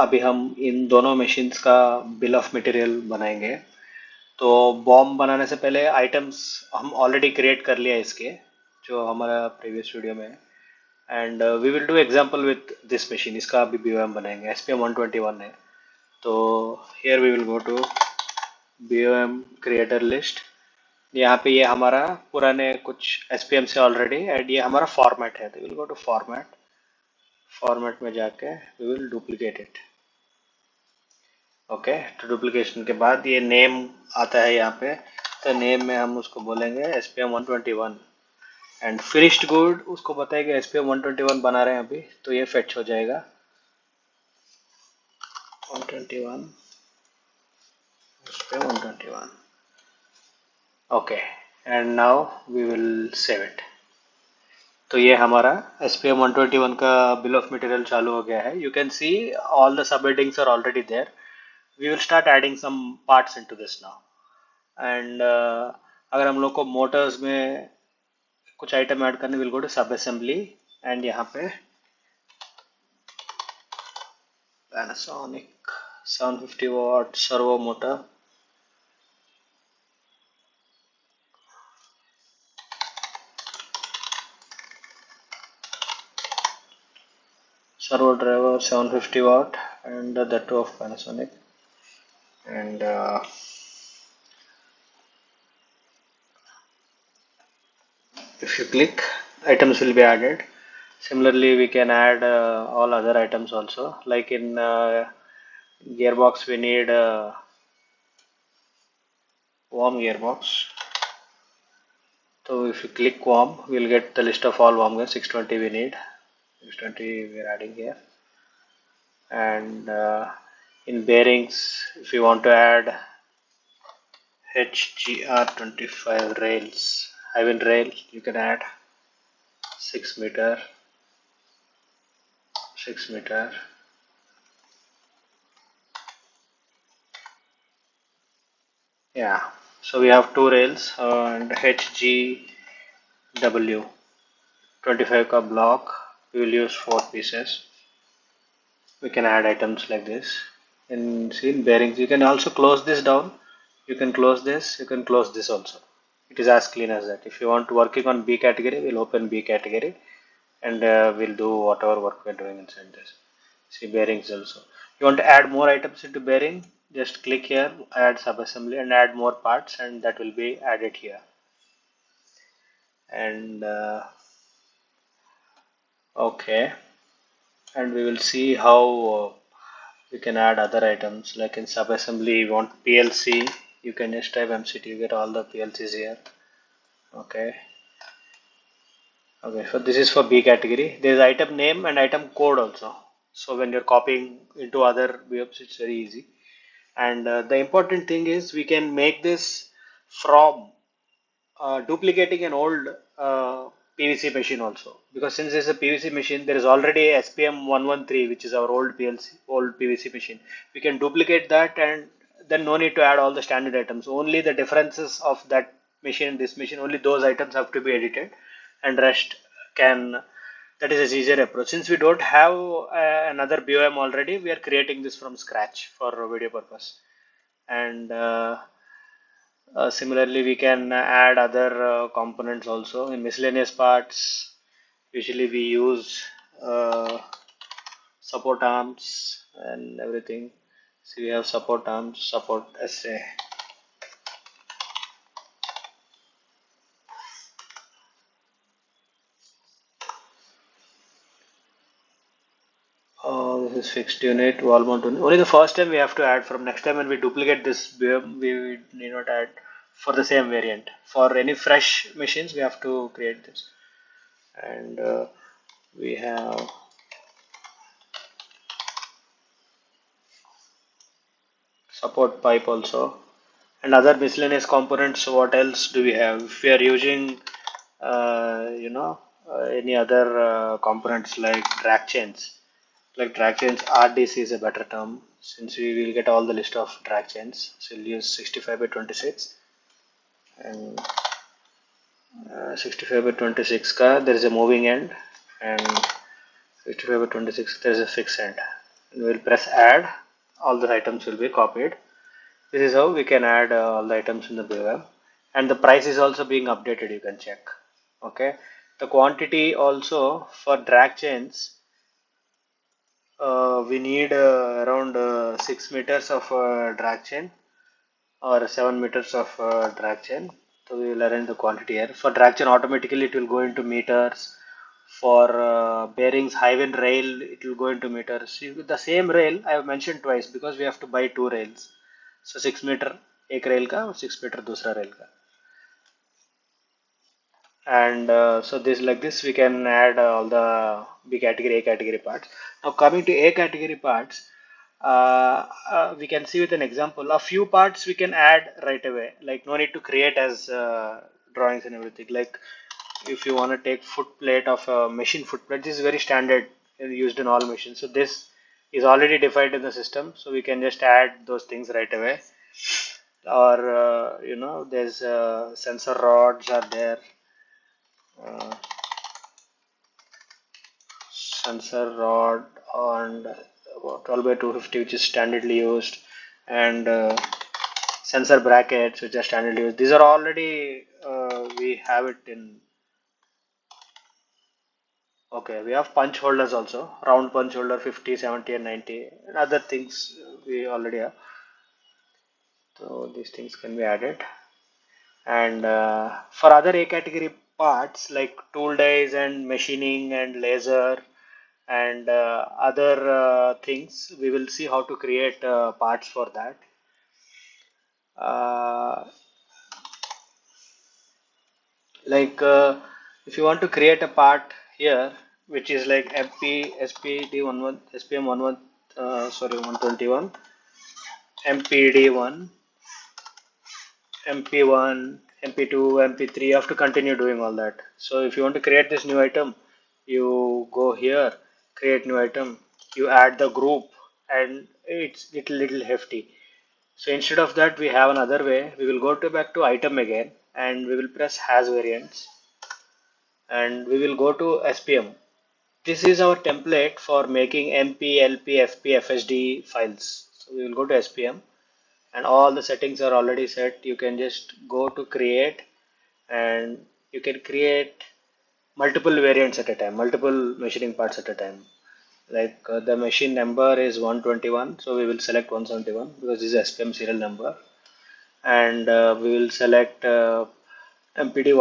अभी हम इन दोनों मशीन्स का बिल ऑफ मटेरियल बनाएंगे। तो बॉम्ब बनाने से पहले आइटम्स हम ऑलरेडी क्रिएट कर लिया इसके, जो हमारा प्रीवियस वीडियो में है। And we will do example with this machine. इसका अभी BOM बनाएंगे, SPM 121 है। तो here we will go to BOM creator list. यहाँ पे ये हमारा पुराने कुछ SPM से ऑलरेडी, एंड ये हमारा फॉर्मेट है। तो विल गो टू फॉर्मेट में जाके we will duplicate it. Okay, तो डुप्लीकेशन के बाद ये नेम आता है यहाँ पे। तो नेम में हम उसको बोलेंगे SPM 121 एंड फिनिश्ड गुड उसको बताएगा SPM 121 बना रहे हैं अभी, तो ये फेच हो जाएगा 121 SPM 121। Okay, and now we will save it. तो ये हमारा SPM 121 का बिल ऑफ मटेरियल चालू हो गया है। You can see all the sub headings are already there. We will start adding some parts into this now. And अगर हम लोग को मोटर्स में कुछ आइटम ऐड करने, will go to sub assembly and यहाँ पे Panasonic 750 watt servo motor, servo driver 750 watt, and that too of Panasonic. And if you click, items will be added. Similarly, we can add all other items also, like in gearbox we need worm gearbox. So if you click worm, we'll get the list of all worm gears. 620 we need, 620 we're adding here. And in bearings, if you want to add HGR25 rails, Ivan rail, you can add 6 meter, 6 meter. Yeah, so we have two rails and HGW 25 ka block. We will use 4 pieces. We can add items like this. And see in bearings, you can also close this down. You can close this, you can close this also. It is as clean as that. If you want to working on B category, we'll open B category and we'll do whatever work we're doing inside this. See bearings also. You want to add more items into bearing, just click here, add subassembly and add more parts, and that will be added here. And okay, and we will see how we can add other items. Like in subassembly, you want PLC, you can just type MCT, you get all the PLCs here. Okay, so this is for B category. There is item name and item code also. So when you're copying into other BOMs, it's very easy. And the important thing is we can make this from duplicating an old PVC machine also, because since it's a PVC machine, there is already a SPM 113, which is our old PVC machine. We can duplicate that, and then no need to add all the standard items. Only the differences of that machine and this machine, only those items have to be edited, and rest can. That is a easier approach. Since we don't have another BOM already, we are creating this from scratch for video purpose. And similarly, we can add other components also in miscellaneous parts. Usually we use support arms and everything. So we have support arms, support SA. This is fixed unit, wall mount unit. Only the first time we have to add. From next time when we duplicate this BOM, we need not add for the same variant. For any fresh machines, we have to create this. And we have support pipe also, and other miscellaneous components. What else do we have? If we are using any other components like drag chains, RDC is a better term, since we will get all the list of drag chains. So we'll use 65 by 26, and 65 by 26 ka there is a moving end, and 65 by 26 there is a fixed end. and we'll press add. All the items will be copied. This is how we can add all the items in the BOM, and the price is also being updated. You can check. Okay, the quantity also for drag chains. We need around 6 meters of drag chain or 7 meters of drag chain. So we will arrange the quantity here. For drag chain, automatically it will go into meters. For bearings, high wind rail, it will go into meters. See, with the same rail, I have mentioned twice because we have to buy two rails. So 6 meter एक rail का, 6 meter दूसरा rail का. And so this like this we can add all the B category, A category parts. Now coming to A category parts, we can see with an example a few parts we can add right away, like no need to create as drawings and everything. Like if you want to take foot plate of a machine foot plate, this is very standard and used in all machines. So this is already defined in the system, so we can just add those things right away. Or there's sensor rods are there. uh, Sensor rod and 12 by 250 which is standardly used, and sensor brackets which are standardly used. These are already we have it in. Okay, we have punch holders also, round punch holder 50, 70 and 90, and other things we already have. So these things can be added. And for other A category parts like tool dies and machining and laser and other things, we will see how to create parts for that. uh, if you want to create a part here which is like MP SPD11 SPM11 sorry 121 MPD1 MP1 MP2 MP3, you have to continue doing all that. So if you want to create this new item, you go here, create new item, you add the group, and it's little hefty. So instead of that, we have another way. We will go to back to item again, and we will press has variants, and we will go to SPM. This is our template for making MP, LP, FP, FSD files. So we will go to SPM, and all the settings are already set. You can just go to create, and you can create multiple variants at a time, multiple machining parts at a time. Like the machine number is 121, so we will select 171 because this is SPM serial number, and we will select MPD1